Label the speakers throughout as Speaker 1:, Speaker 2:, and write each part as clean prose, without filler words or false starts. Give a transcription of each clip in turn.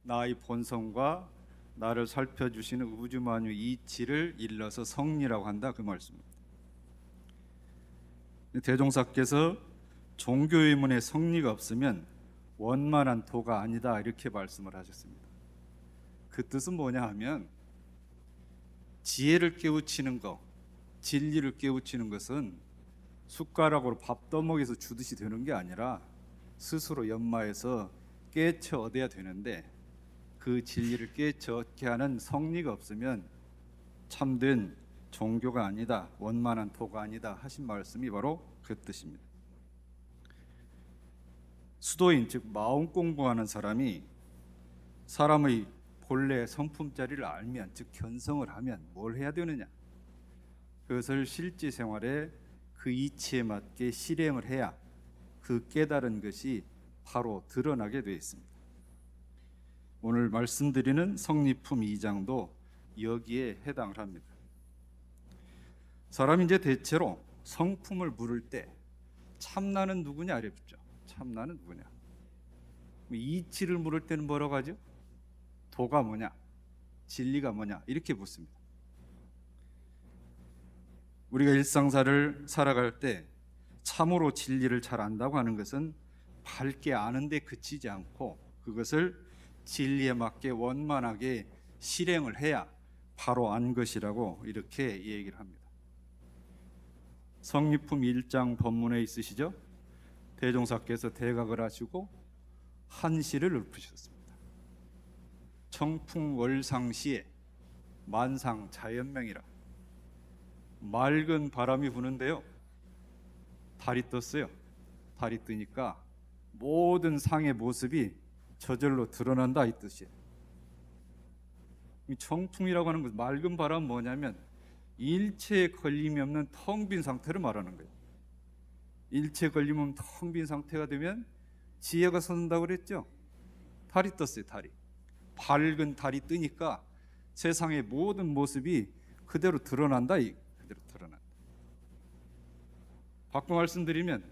Speaker 1: 나의 본성과 나를 살펴주시는 우주만유 이치를 일러서 성리라고 한다, 그 말씀입니다. 대종사께서 종교의문의 성리가 없으면 원만한 도가 아니다, 이렇게 말씀을 하셨습니다. 그 뜻은 뭐냐 하면, 지혜를 깨우치는 것, 진리를 깨우치는 것은 숟가락으로 밥 떠먹여서 주듯이 되는 게 아니라 스스로 연마해서 깨쳐 얻어야 되는데, 그 진리를 깨쳐 얻게 하는 성리가 없으면 참된 종교가 아니다, 원만한 도가 아니다 하신 말씀이 바로 그 뜻입니다. 수도인, 즉 마음 공부하는 사람이 사람의 본래 성품자리를 알면, 즉 견성을 하면 뭘 해야 되느냐, 그것을 실제 생활에 그 이치에 맞게 실행을 해야 그 깨달은 것이 바로 드러나게 되어 있습니다. 오늘 말씀드리는 성리품 2장도 여기에 해당을 합니다. 사람이 이제 대체로 성품을 물을 때 참나는 누구냐 이랬죠. 참나는 누구냐. 이치를 물을 때는 뭐라고 하죠? 도가 뭐냐, 진리가 뭐냐, 이렇게 묻습니다. 우리가 일상사를 살아갈 때 참으로 진리를 잘 안다고 하는 것은 밝게 아는 데 그치지 않고 그것을 진리에 맞게 원만하게 실행을 해야 바로 안 것이라고 이렇게 얘기를 합니다. 성리품 1장 본문에 있으시죠? 대종사께서 대각을 하시고 한시를 읊으셨습니다. 청풍월상시에 만상자연명이라. 맑은 바람이 부는데요, 달이 떴어요. 달이 뜨니까 모든 상의 모습이 저절로 드러난다, 이 뜻이에요. 이 청풍이라고 하는 것, 맑은 바람은 뭐냐면 일체에 걸림이 없는 텅 빈 상태를 말하는 거예요. 일체에 걸림 없는 텅 빈 상태가 되면 지혜가 솟는다고 그랬죠. 달이 떴어요. 달이, 밝은 달이 뜨니까 세상의 모든 모습이 그대로 드러난다, 그대로 드러난다. 바꿔 말씀드리면,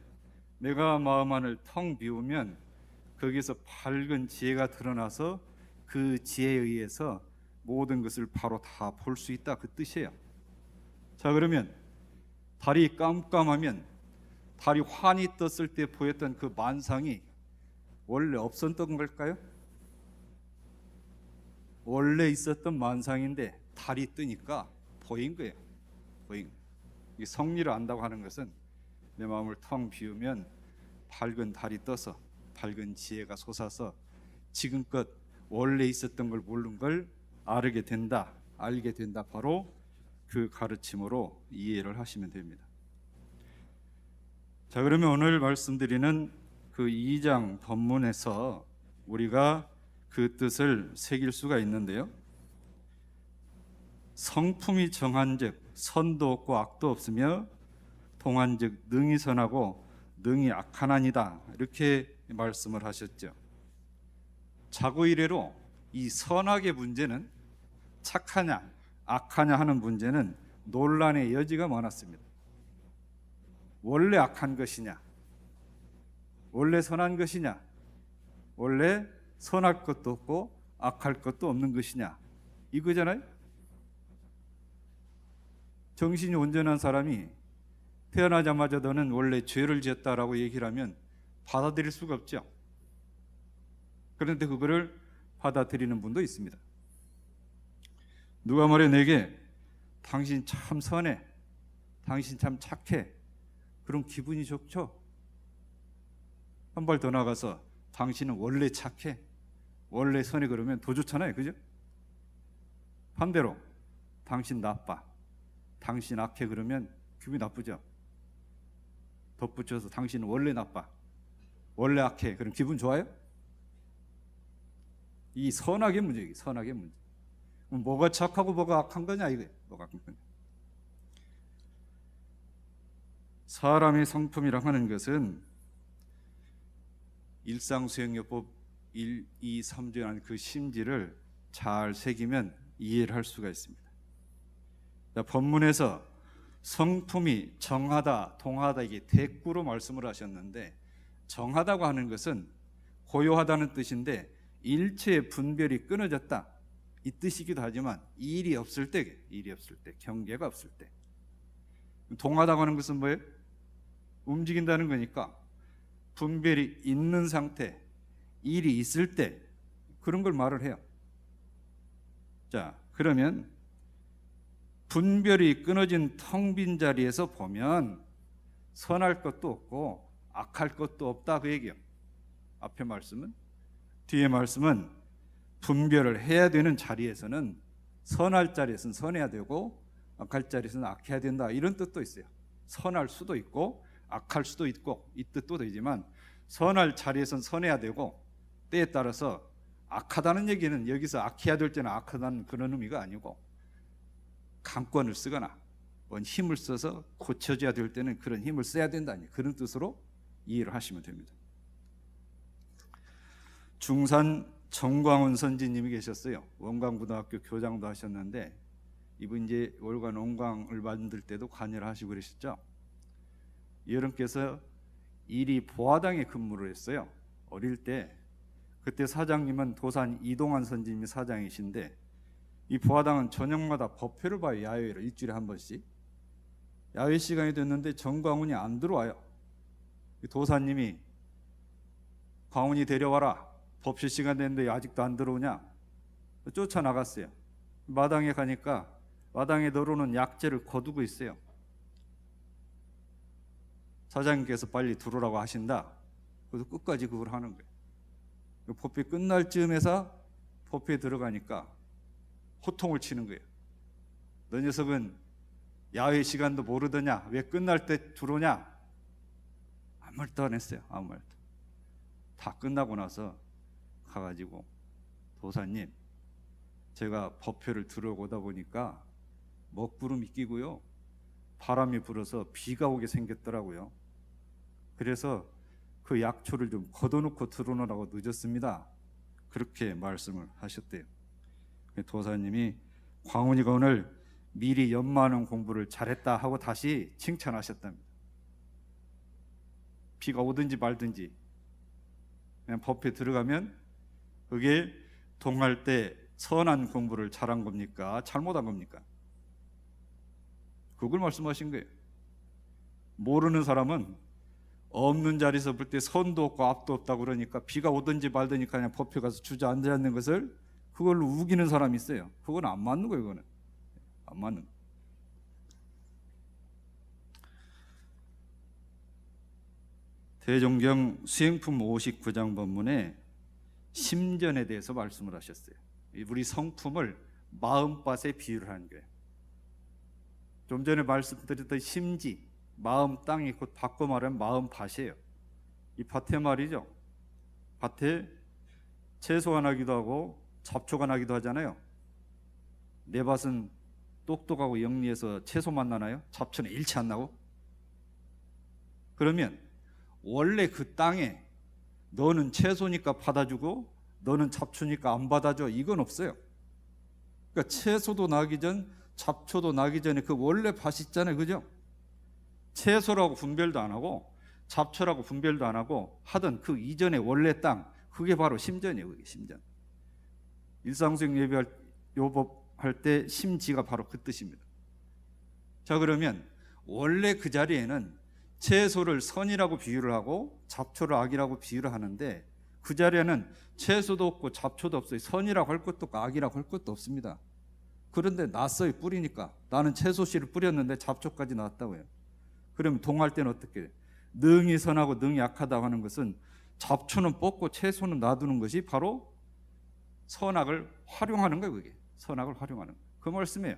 Speaker 1: 내가 마음 안을 텅 비우면 거기서 밝은 지혜가 드러나서 그 지혜에 의해서 모든 것을 바로 다 볼 수 있다, 그 뜻이에요. 자, 그러면 달이 깜깜하면, 달이 환히 떴을 때 보였던 그 만상이 원래 없었던 걸까요? 원래 있었던 만상인데 달이 뜨니까 보인 거예요. 보인 거예요. 이 성리를 안다고 하는 것은 내 마음을 텅 비우면 밝은 달이 떠서 밝은 지혜가 솟아서 지금껏 원래 있었던 걸 모르는 걸 알게 된다, 알게 된다, 바로 그 가르침으로 이해를 하시면 됩니다. 자, 그러면 오늘 말씀드리는 그 2장 본문에서 우리가 그 뜻을 새길 수가 있는데요, 성품이 정한즉 선도 없고 악도 없으며 동한즉 능히 선하고 능히 악하나니다, 이렇게 말씀을 하셨죠. 자고 이래로 이 선악의 문제는, 착하냐 악하냐 하는 문제는 논란의 여지가 많았습니다. 원래 악한 것이냐, 원래 선한 것이냐, 원래 선할 것도 없고 악할 것도 없는 것이냐, 이거잖아요. 정신이 온전한 사람이 태어나자마자 너는 원래 죄를 지었다라고 얘기를 하면 받아들일 수가 없죠. 그런데 그거를 받아들이는 분도 있습니다. 누가 말해 내게 당신 참 선해, 당신 참 착해, 그럼 기분이 좋죠. 한 발 더 나가서 당신은 원래 착해, 원래 선해, 그러면 더 좋잖아요, 그죠? 반대로 당신 나빠, 당신 악해, 그러면 기분이 나쁘죠. 덧붙여서 당신은 원래 나빠, 원래 악해, 그럼 기분 좋아요? 이 선악의 문제예요. 선악의 문제. 뭐가 착하고 뭐가 악한 거냐, 이거예요. 뭐가 악한 거냐. 사람의 성품이라 하는 것은 일상수행요법 1, 2, 3조라는 그 심지를 잘 새기면 이해를 할 수가 있습니다. 자, 본문에서 성품이 정하다, 동하다, 이게 대꾸로 말씀을 하셨는데, 정하다고 하는 것은 고요하다는 뜻인데 일체의 분별이 끊어졌다, 이 뜻이기도 하지만 일이 없을 때, 경계가 없을 때. 동하다고 하는 것은 뭐예요? 움직인다는 거니까 분별이 있는 상태, 일이 있을 때 그런 걸 말을 해요. 자, 그러면 분별이 끊어진 텅 빈 자리에서 보면 선할 것도 없고 악할 것도 없다, 그 얘기예요. 앞에 말씀은, 뒤에 말씀은 분별을 해야 되는 자리에서는 선할 자리에서는 선해야 되고 악할 자리에서는 악해야 된다, 이런 뜻도 있어요. 선할 수도 있고 악할 수도 있고, 이 뜻도 되지만 선할 자리에서는 선해야 되고 때에 따라서 악하다는 얘기는 여기서 악해야 될 때는 악하다는 그런 의미가 아니고 강권을 쓰거나 뭔 힘을 써서 고쳐져야 될 때는 그런 힘을 써야 된다니, 그런 뜻으로 이해를 하시면 됩니다. 중산 정광훈 선지님이 계셨어요. 원광고등학교 교장도 하셨는데 이분 이제 월간 원광을 만들 때도 관여를 하시고 그러셨죠. 여러분께서 일이 보화당에 근무를 했어요. 어릴 때. 그때 사장님은 도산 이동환 선지님이 사장이신데 이 보화당은 저녁마다 법회를 봐요. 야외로 일주일에 한 번씩. 야외 시간이 됐는데 정광훈이 안 들어와요. 도사님이 광훈이 데려와라, 법회 시간 됐는데 아직도 안 들어오냐, 쫓아나갔어요. 마당에 가니까 마당에 널어놓은 약재를 거두고 있어요. 사장님께서 빨리 들어오라고 하신다. 그래서 끝까지 그걸 하는 거예요. 법회 끝날 즈음에서 법회에 들어가니까 호통을 치는 거예요. 너 녀석은 야외 시간도 모르더냐, 왜 끝날 때 들어오냐. 아무 말도 안 했어요. 아무 말도. 다 끝나고 나서 가가지고, 도사님, 제가 법회를 들어오다 보니까 먹구름이 끼고요, 바람이 불어서 비가 오게 생겼더라고요. 그래서 그 약초를 좀 걷어놓고 들어오느라고 늦었습니다. 그렇게 말씀을 하셨대요. 도사님이 광훈이가 오늘 미리 연마하는 공부를 잘했다 하고 다시 칭찬하셨답니다. 비가 오든지 말든지 그냥 법회 들어가면 그게 동할 때 선한 공부를 잘한 겁니까, 잘못한 겁니까? 그걸 말씀하신 거예요. 모르는 사람은 없는 자리에서 볼 때 선도 없고 앞도 없다고 그러니까 비가 오든지 말든지 그냥 법회 가서 주저앉아 있는 것을 그걸로 우기는 사람이 있어요. 그건 안 맞는 거예요. 그거는 안 맞는 거예요. 대종경 수행품 59장 본문에 심전에 대해서 말씀을 하셨어요. 우리 성품을 마음밭에 비유를 하는 거예요. 좀 전에 말씀드렸던 심지, 마음 땅이 곧 바꿔 말하면 마음밭이에요. 이 밭에 말이죠. 밭에 채소가 나기도 하고 잡초가 나기도 하잖아요. 내 밭은 똑똑하고 영리해서 채소만 나나요? 잡초는 일치 안 나고? 그러면 원래 그 땅에 너는 채소니까 받아주고 너는 잡초니까 안 받아줘, 이건 없어요. 그러니까 채소도 나기 전, 잡초도 나기 전에 그 원래 밭이 있잖아요. 그죠? 채소라고 분별도 안 하고 잡초라고 분별도 안 하고 하던 그 이전의 원래 땅, 그게 바로 심전이에요. 그게 심전. 일상수행 예배할 요법할 때 심지가 바로 그 뜻입니다. 자, 그러면 원래 그 자리에는 채소를 선이라고 비유를 하고 잡초를 악이라고 비유를 하는데 그 자리에는 채소도 없고 잡초도 없어요. 선이라고 할 것도 없고 악이라고 할 것도 없습니다. 그런데 났어요. 뿌리니까. 나는 채소 씨를 뿌렸는데 잡초까지 나왔다고요. 그러면 동할 때는 어떻게 돼요? 능이 선하고 능이 악하다고 하는 것은 잡초는 뽑고 채소는 놔두는 것이 바로 선악을 활용하는 거예요. 그게 선악을 활용하는 거예요. 그 말씀이에요.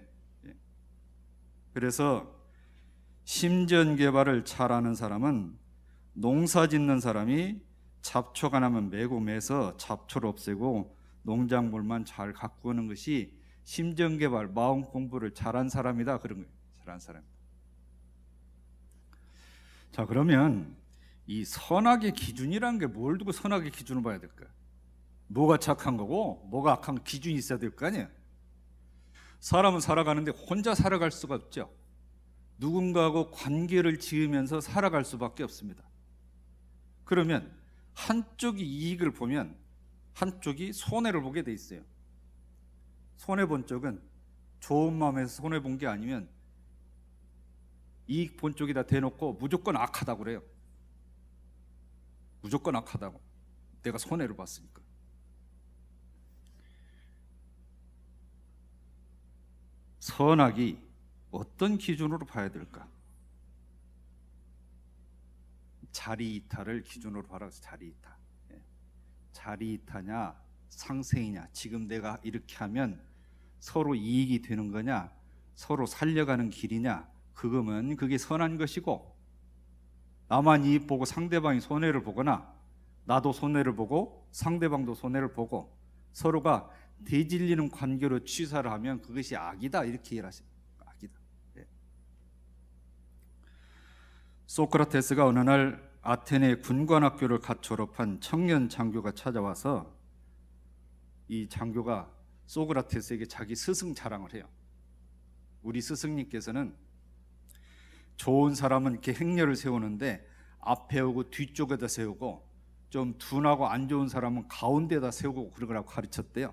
Speaker 1: 그래서 심전 개발을 잘하는 사람은 농사 짓는 사람이 잡초가 나면 매고 매서 잡초를 없애고 농작물만 잘 가꾸는 것이 심전 개발, 마음 공부를 잘한 사람이다, 그런 거예요. 잘한 사람이다. 자, 그러면 이 선악의 기준이라는 게 뭘 두고 선악의 기준을 봐야 될까요? 뭐가 착한 거고 뭐가 악한 기준이 있어야 될 거 아니에요. 사람은 살아가는데 혼자 살아갈 수가 없죠. 누군가하고 관계를 지으면서 살아갈 수밖에 없습니다. 그러면 한쪽이 이익을 보면 한쪽이 손해를 보게 돼 있어요. 손해 본 쪽은 좋은 마음에서 손해 본 게 아니면 이익 본 쪽에다 대놓고 무조건 악하다고 그래요. 무조건 악하다고. 내가 손해를 봤으니까. 선악이 어떤 기준으로 봐야 될까? 자리이탈을 기준으로 봐라. 자리이탈. 자리이탈이냐 상생이냐, 지금 내가 이렇게 하면 서로 이익이 되는 거냐, 서로 살려가는 길이냐, 그거면 그게 선한 것이고, 나만 이익 보고 상대방이 손해를 보거나 나도 손해를 보고 상대방도 손해를 보고 서로가 대질리는 관계로 취사를 하면 그것이 악이다, 이렇게 이해하십니다. 악이다. 소크라테스가 어느 날 아테네 군관학교를 갓 졸업한 청년 장교가 찾아와서 이 장교가 소크라테스에게 자기 스승 자랑을 해요. 우리 스승님께서는 좋은 사람은 이렇게 행렬을 세우는데 앞에 오고 뒤쪽에다 세우고, 좀 둔하고 안 좋은 사람은 가운데다 세우고 그러라고 가르쳤대요.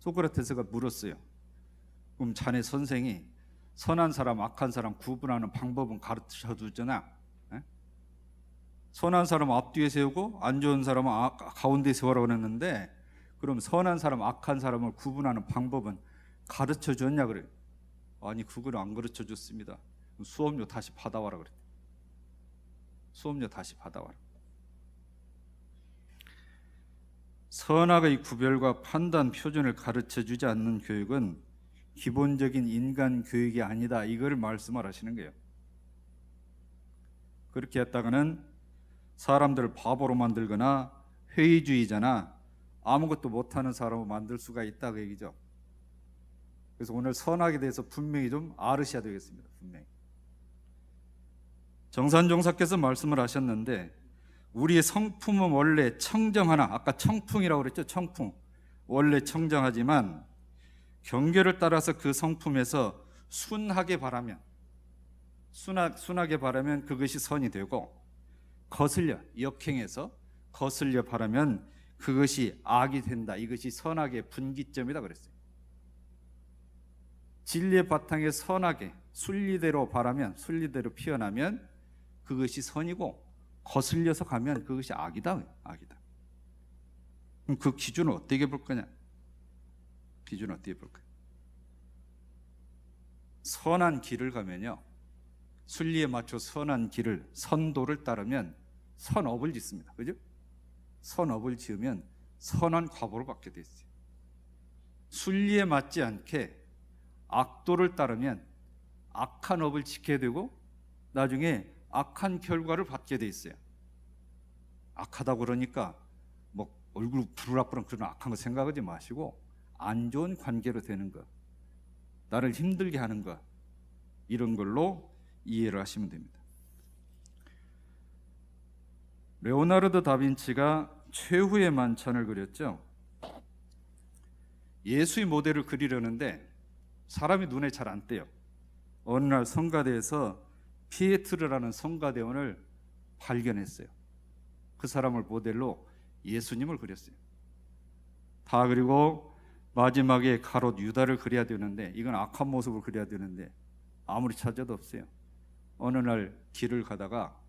Speaker 1: 소크라테스가 물었어요. 그럼 자네 선생이 선한 사람, 악한 사람 구분하는 방법은 가르쳐 주잖아. 선한 사람 앞뒤에 세우고 안 좋은 사람은 가운데 세우라고 그랬는데, 그럼 선한 사람, 악한 사람을 구분하는 방법은 가르쳐 줬냐 그래요. 아니, 그걸 안 가르쳐 줬습니다. 수업료 다시 받아와라 그랬대. 수업료 다시 받아와라. 선악의 구별과 판단 표준을 가르쳐 주지 않는 교육은 기본적인 인간 교육이 아니다, 이걸 말씀을 하시는 거예요. 그렇게 했다가는 사람들을 바보로 만들거나 회의주의자나 아무것도 못하는 사람으로 만들 수가 있다, 그 얘기죠. 그래서 오늘 선악에 대해서 분명히 좀 알으셔야 되겠습니다. 분명히. 정산종사께서 말씀을 하셨는데, 우리의 성품은 원래 청정하나, 아까 청풍이라고 그랬죠. 청풍, 원래 청정하지만 경계를 따라서 그 성품에서 순하게 바라면, 순하게 바라면 그것이 선이 되고, 거슬려, 역행해서 거슬려 바라면 그것이 악이 된다. 이것이 선악의 분기점이다 그랬어요. 진리의 바탕에 선하게 순리대로 바라면, 순리대로 피어나면 그것이 선이고, 거슬려서 가면 그것이 악이다. 악이다. 그럼 그 기준을 어떻게 볼 거냐? 기준을 어떻게 볼 거냐? 선한 길을 가면요, 순리에 맞춰 선한 길을, 선도를 따르면 선업을 짓습니다. 그죠? 선업을 지으면 선한 과보를 받게 돼 있어요. 순리에 맞지 않게 악도를 따르면 악한 업을 지켜야 되고 나중에 악한 결과를 받게 돼 있어요. 악하다고 그러니까 뭐 얼굴 부르락부락 그런 악한 거 생각하지 마시고, 안 좋은 관계로 되는 것, 나를 힘들게 하는 것, 이런 걸로 이해를 하시면 됩니다. 레오나르도 다빈치가 최후의 만찬을 그렸죠. 예수의 모델을 그리려는데 사람이 눈에 잘 안 띄어요. 어느 날 성가대에서 피에트르라는 성가대원을 발견했어요. 그 사람을 모델로 예수님을 그렸어요. 다 그리고 마지막에 가롯 유다를 그려야 되는데, 이건 악한 모습을 그려야 되는데 아무리 찾아도 없어요. 어느 날 길을 가다가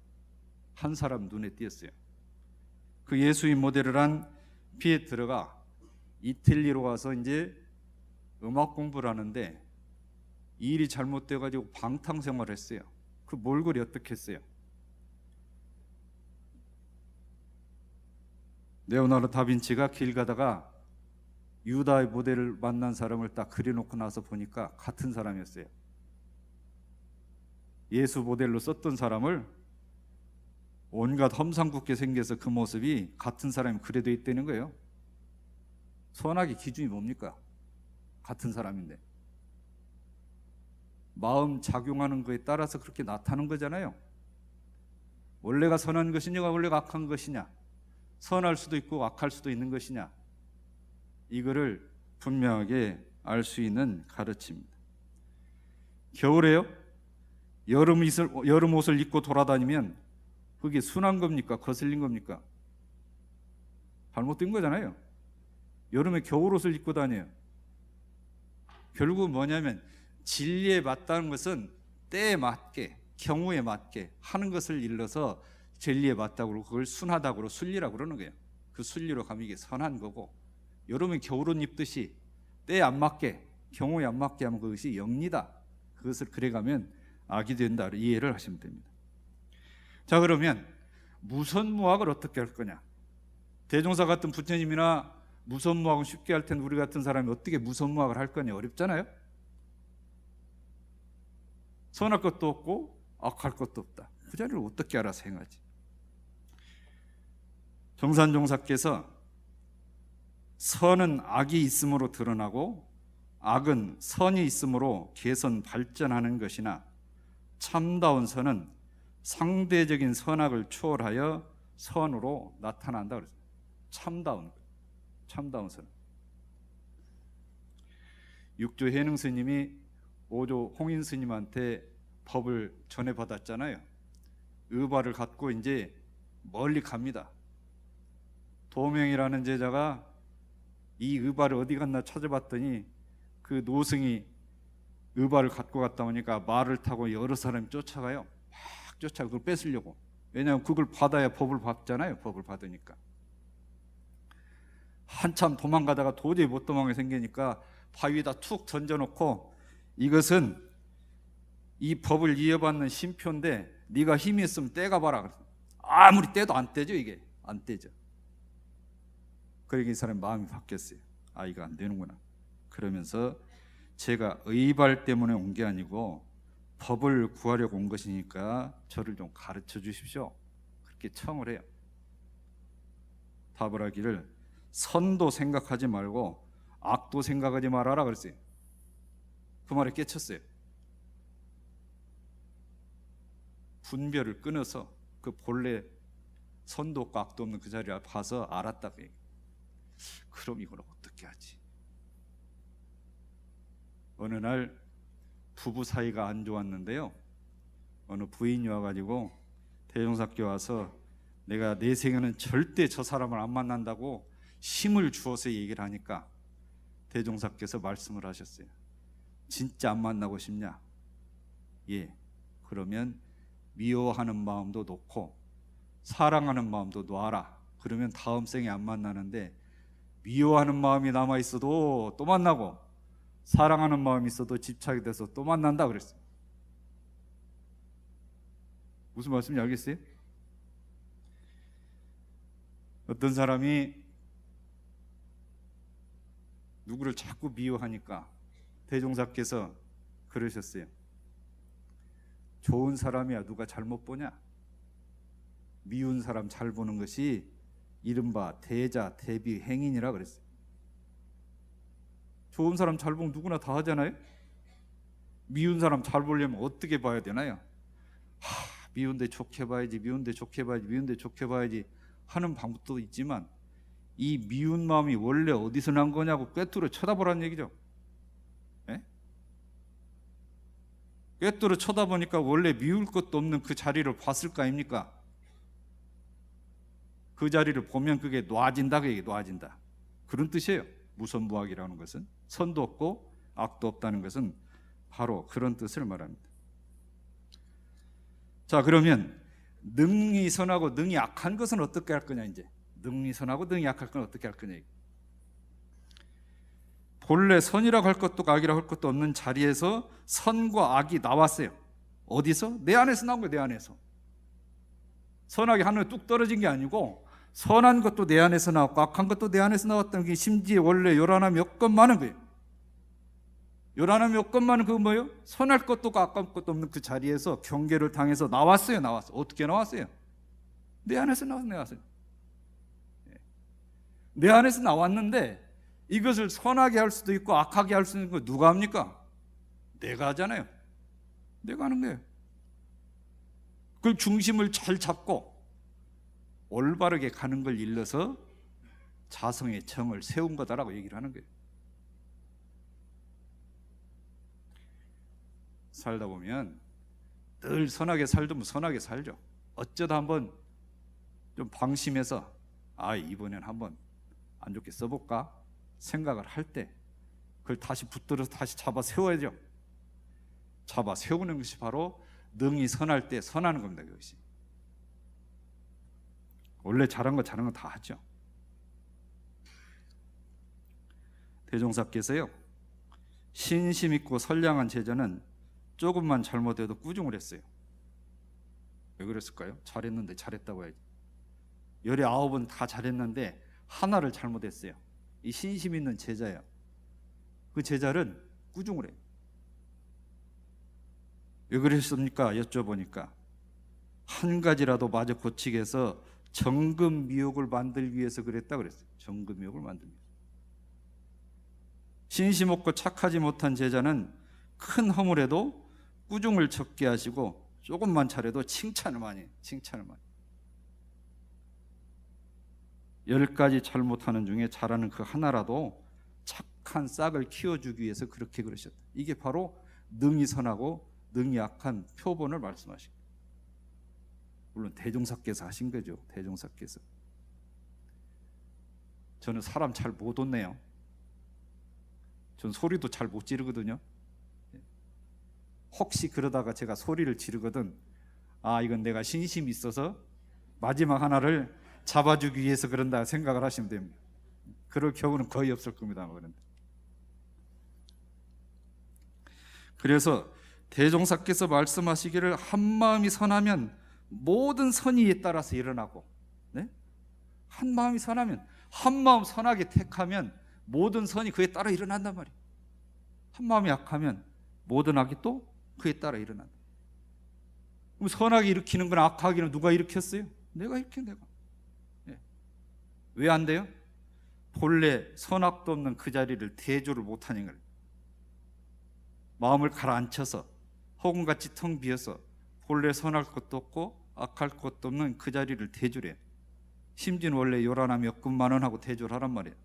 Speaker 1: 한 사람 눈에 띄었어요. 그 예수님 모델을 한 피에트르가 이탈리아로 가서 이제 음악 공부를 하는데 일이 잘못돼가지고 방탕생활을 했어요. 그 몰골이 어떻게 했어요? 레오나르도 다빈치가 길 가다가 유다의 모델을 만난 사람을 딱 그려놓고 나서 보니까 같은 사람이었어요. 예수 모델로 썼던 사람을 온갖 험상궂게 생겨서 그 모습이 같은 사람이 그려져 있다는 거예요. 선악의 기준이 뭡니까? 같은 사람인데 마음 작용하는 거에 따라서 그렇게 나타나는 거잖아요. 원래가 선한 것이냐, 원래가 악한 것이냐, 선할 수도 있고 악할 수도 있는 것이냐, 이거를 분명하게 알 수 있는 가르침입니다. 겨울에요, 여름 옷을 입고 돌아다니면 그게 순한 겁니까? 거슬린 겁니까? 잘못된 거잖아요. 여름에 겨울옷을 입고 다녀요. 결국은 뭐냐면 진리에 맞다는 것은 때에 맞게, 경우에 맞게 하는 것을 일러서 진리에 맞다고 그러고, 그걸 순하다고 그러고 순리라고 그러는 거예요. 그 순리로 가면 이게 선한 거고, 여름에 겨울옷 입듯이 때에 안 맞게, 경우에 안 맞게 하면 그것이 영리다. 그것을 그래가면 악이 된다. 이해를 하시면 됩니다. 자, 그러면 무선무학을 어떻게 할 거냐? 대종사 같은 부처님이나 무선무학은 쉽게 할 텐데 우리 같은 사람이 어떻게 무선무학을 할 거냐? 어렵잖아요. 선할 것도 없고 악할 것도 없다. 그 자리를 어떻게 알아서 행하지? 정산종사께서 선은 악이 있음으로 드러나고 악은 선이 있음으로 개선 발전하는 것이나 참다운 선은 상대적인 선악을 초월하여 선으로 나타난다 그랬어요. 참다운 선. 육조 해능 스님이 오조 홍인 스님한테 법을 전해받았잖아요. 의발을 갖고 이제 멀리 갑니다. 도명이라는 제자가 이 의발을 어디 갔나 찾아봤더니 그 노승이 의발을 갖고 갔다 오니까 말을 타고 여러 사람이 쫓아가요. 막 쫓아 그걸 뺏으려고. 왜냐하면 그걸 받아야 법을 받잖아요. 법을 받으니까. 한참 도망가다가 도저히 못 도망가게 생기니까 바위에다 툭 던져놓고, 이것은 이 법을 이어받는 심표인데 네가 힘이 있으면 떼가 봐라. 아무리 떼도 안 떼죠. 이게 안 떼죠. 그러니까 이 사람 마음이 바뀌었어요. 아, 이거 안 되는구나. 그러면서 제가 의발 때문에 온 게 아니고 법을 구하려고 온 것이니까 저를 좀 가르쳐 주십시오. 그렇게 청을 해요. 답을 하기를 선도 생각하지 말고 악도 생각하지 말아라 그랬어요. 그 말에 깨쳤어요. 분별을 끊어서 그 본래 선도 없고 악도 없는 그 자리를 봐서 알았다. 그럼 이걸 어떻게 하지? 어느 날 부부 사이가 안 좋았는데요, 어느 부인이 와가지고 대종사께 와서 내가 내 생에는 절대 저 사람을 안 만난다고 힘을 주어서 얘기를 하니까 대종사께서 말씀을 하셨어요. 진짜 안 만나고 싶냐? 예. 그러면 미워하는 마음도 놓고 사랑하는 마음도 놔라. 그러면 다음 생에 안 만나는데, 미워하는 마음이 남아있어도 또 만나고 사랑하는 마음이 있어도 집착이 돼서 또 만난다 그랬어요. 무슨 말씀인지 알겠어요? 어떤 사람이 누구를 자꾸 미워하니까 대종사께서 그러셨어요. 좋은 사람이야 누가 잘못 보냐? 미운 사람 잘 보는 것이 이른바 대자 대비 행인이라 그랬어요. 좋은 사람 잘 보면 누구나 다 하잖아요. 미운 사람 잘 보려면 어떻게 봐야 되나요? 미운데 좋게 봐야지, 미운데 좋게 봐야지, 미운데 좋게 봐야지 하는 방법도 있지만, 이 미운 마음이 원래 어디서 난 거냐고 꿰뚫어 쳐다보라는 얘기죠. 예? 꿰뚫어 쳐다보니까 원래 미울 것도 없는 그 자리를 봤을 거 아닙니까? 그 자리를 보면 그게 놔진다, 그게 놔진다. 그런 뜻이에요. 무선무학이라는 것은 선도 없고 악도 없다는 것은 바로 그런 뜻을 말합니다. 자, 그러면 능이 선하고 능이 악한 것은 어떻게 할 거냐? 이제 능이 선하고 능이 악할 건 어떻게 할 거냐? 본래 선이라고 할 것도 악이라고 할 것도 없는 자리에서 선과 악이 나왔어요. 어디서? 내 안에서 나온 거예요. 내 안에서. 선악이 하늘에 뚝 떨어진 게 아니고 선한 것도 내 안에서 나왔고 악한 것도 내 안에서 나왔다는 게, 심지어 원래 요란함이 여건 많은 거예요. 요란함이 여건 많은 그건 뭐예요? 선할 것도 악할 것도 없는 그 자리에서 경계를 당해서 나왔어요. 나왔어요. 어떻게 나왔어요? 내 안에서 나왔어요. 내 안에서 나왔는데 이것을 선하게 할 수도 있고 악하게 할 수 있는 거 누가 합니까? 내가 하잖아요. 내가 하는 거예요. 그 중심을 잘 잡고 올바르게 가는 걸 일러서 자성의 정을 세운 거다라고 얘기를 하는 거예요. 살다 보면 늘 선하게 살면 선하게 살죠. 어쩌다 한번 좀 방심해서 이번엔 한번 안 좋게 써볼까 생각을 할 때 그걸 다시 붙들어서 다시 잡아 세워야죠. 잡아 세우는 것이 바로 능히 선할 때 선하는 겁니다. 그것이 원래 잘한 거 다 하죠. 대종사께서요, 신심 있고 선량한 제자는 조금만 잘못해도 꾸중을 했어요. 왜 그랬을까요? 잘했는데 잘했다고 해야지. 19은 다 잘했는데 하나를 잘못했어요. 이 신심 있는 제자예요. 그 제자는 꾸중을 해요. 왜 그랬습니까? 여쭤보니까 한 가지라도 마저 고치게 해서 정금 미혹을 만들기 위해서 그랬다 그랬어요. 정금 미혹을 만들기 위해서. 신심 없고 착하지 못한 제자는 큰 허물에도 꾸중을 적게 하시고 조금만 잘해도 칭찬을 많이 해요. 칭찬을 많이. 10가지 잘못하는 중에 잘하는 그 하나라도 착한 싹을 키워주기 위해서 그렇게 그러셨다. 이게 바로 능히 선하고 능히 악한 표본을 말씀하신 거예요. 물론 대종사께서 하신 거죠. 대종사께서. 저는 사람 잘 못 웃네요. 전 소리도 잘 못 지르거든요. 혹시 그러다가 제가 소리를 지르거든, 아 이건 내가 신심이 있어서 마지막 하나를 잡아주기 위해서 그런다 생각을 하시면 됩니다. 그럴 경우는 거의 없을 겁니다. 그런데 그래서 대종사께서 말씀하시기를 한 마음이 선하면 모든 선의에 따라서 일어나고, 네? 한 마음이 선하면, 한 마음 선하게 택하면 모든 선이 그에 따라 일어난단 말이에요. 한 마음이 악하면 모든 악이 또 그에 따라 일어난다. 그럼 선하게 일으키는 건 악하기는 누가 일으켰어요? 내가 일으킨 내가. 예. 왜 안 돼요? 본래 선악도 없는 그 자리를 대조를 못하는 거예요. 마음을 가라앉혀서 허공같이 텅 비어서 본래 선할 것도 없고 악할 것도 없는 그 자리를 대조를 해요. 심지어는 원래 요란함이 없건만원하고 대조를 하란 말이에요.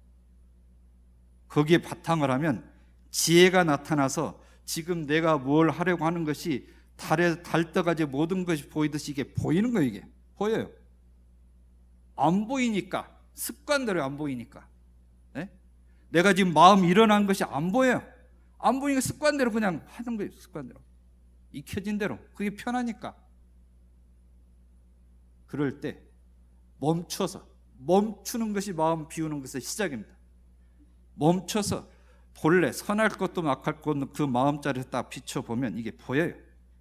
Speaker 1: 거기에 바탕을 하면 지혜가 나타나서 지금 내가 뭘 하려고 하는 것이 달떠가지 모든 것이 보이듯이 이게 보이는 거예요. 이게 보여요. 안 보이니까, 습관대로 안 보이니까, 네? 내가 지금 마음이 일어난 것이 안 보여요. 안 보이니까 습관대로 그냥 하는 거예요. 습관대로 익혀진 대로. 그게 편하니까. 그럴 때 멈춰서, 멈추는 것이 마음 비우는 것의 시작입니다. 멈춰서 본래 선할 것도 악할 것도 그 마음자리에서 딱 비춰보면 이게 보여요.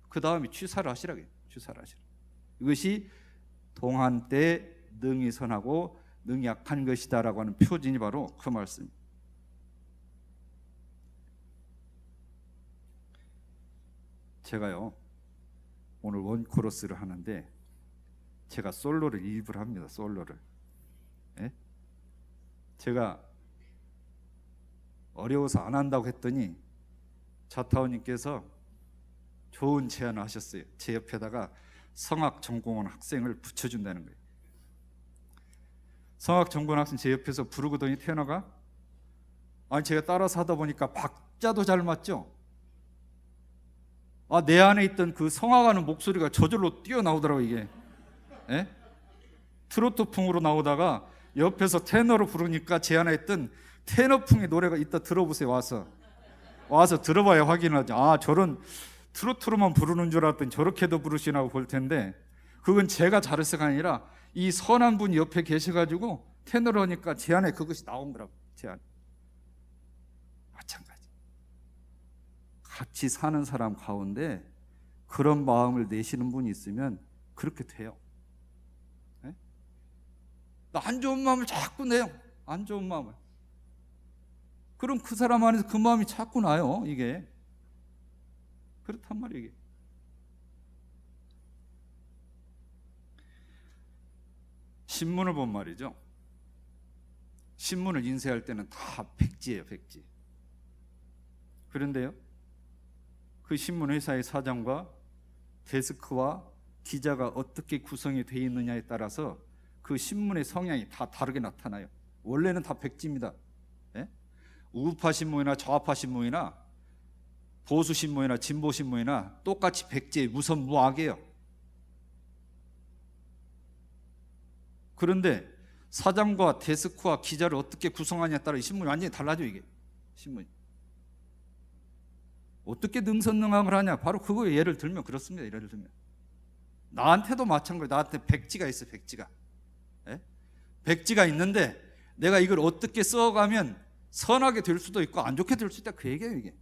Speaker 1: 그 다음에 취사를 하시라고요. 취사를 하시라. 이것이 동한 때 능히 선하고 능히 악한 것이다라고 하는 표징이 바로 그 말씀입니다. 제가요 오늘 원코러스를 하는데 제가 솔로를 일부러 합니다. 솔로를. 예? 제가 어려워서 안 한다고 했더니 자타오님께서 좋은 제안을 하셨어요. 제 옆에다가 성악 전공한 학생을 붙여준다는 거예요. 성악 전공한 학생 제 옆에서 부르거든요. 테너가. 아니 제가 따라서 하다 보니까 박자도 잘 맞죠. 아, 내 안에 있던 그 성악하는 목소리가 저절로 뛰어나오더라고요. 이게. 예? 트로트풍으로 나오다가 옆에서 테너로 부르니까 제 안에 있던 테너풍의 노래가 있다. 들어보세요. 와서 들어봐야 확인하죠. 아, 저런 트로트로만 부르는 줄 알았더니 저렇게도 부르시나 볼 텐데 그건 제가 잘해서가 아니라 이 선한 분이 옆에 계셔가지고 테너로 하니까 제 안에 그것이 나온 거라고. 제 안에. 마찬가지. 같이 사는 사람 가운데 그런 마음을 내시는 분이 있으면 그렇게 돼요. 네? 안 좋은 마음을 자꾸 내요. 안 좋은 마음을. 그럼 그 사람 안에서 그 마음이 자꾸 나요. 이게 그렇단 말이에요. 이게. 신문을 본 말이죠. 신문을 인쇄할 때는 다 백지예요. 백지. 그런데요 그 신문 회사의 사장과 데스크와 기자가 어떻게 구성이 되어 있느냐에 따라서 그 신문의 성향이 다 다르게 나타나요. 원래는 다 백지입니다. 예? 우파 신문이나 좌파 신문이나 보수 신문이나 진보 신문이나 똑같이 백지에 무선무악이에요. 그런데 사장과 데스크와 기자를 어떻게 구성하냐에 따라 이 신문이 완전히 달라져. 이게 신문이 어떻게 능선능함을 하냐, 바로 그거 예를 들면 그렇습니다. 예를 들면 나한테도 마찬가지. 나한테 백지가 있어. 백지가 예? 백지가 있는데 내가 이걸 어떻게 써가면 선하게 될 수도 있고 안 좋게 될 수도 있다, 그 얘기예요. 이게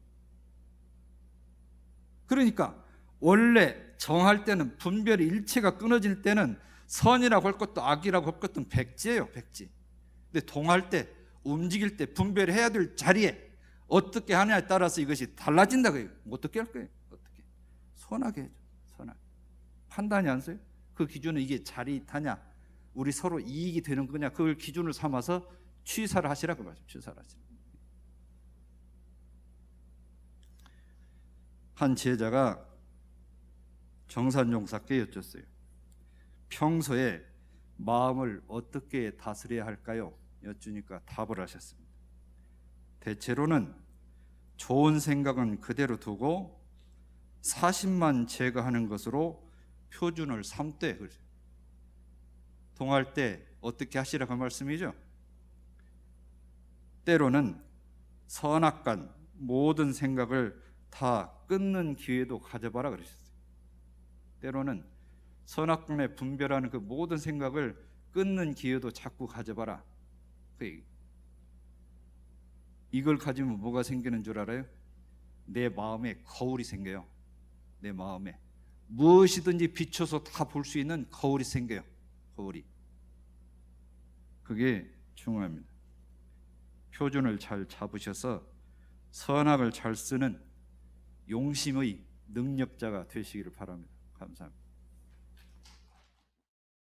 Speaker 1: 그러니까 원래 정할 때는 분별이 일체가 끊어질 때는 선이라고 할 것도 악이라고 할 것도 백지예요. 백지. 근데 동할 때, 움직일 때 분별해야 될 자리에 어떻게 하냐에 따라서 이것이 달라진다. 어떻게 할 거예요? 어떻게 선하게 해줘. 선하게. 판단이 안 써요? 그 기준은 이게 자리타냐, 우리 서로 이익이 되는 거냐, 그걸 기준을 삼아서 취사를 하시라고 말이죠. 취사를 하시라. 한 제자가 정산용사께 여쭸어요. 평소에 마음을 어떻게 다스려야 할까요? 여쭈니까 답을 하셨습니다. 대체로는 좋은 생각은 그대로 두고 사심만 제거하는 것으로 표준을 삼되. 동할 때 어떻게 하시라고 말씀이죠? 때로는 선악간 모든 생각을 다 끊는 기회도 가져봐라 그러셨어요. 때로는 선악간에 분별하는 그 모든 생각을 끊는 기회도 자꾸 가져봐라. 이걸 가지면 뭐가 생기는 줄 알아요? 내 마음에 거울이 생겨요. 내 마음에 무엇이든지 비춰서 다 볼 수 있는 거울이 생겨요. 거울이. 그게 중요합니다. 표준을 잘 잡으셔서 선악을 잘 쓰는 용심의 능력자가 되시기를 바랍니다. 감사합니다.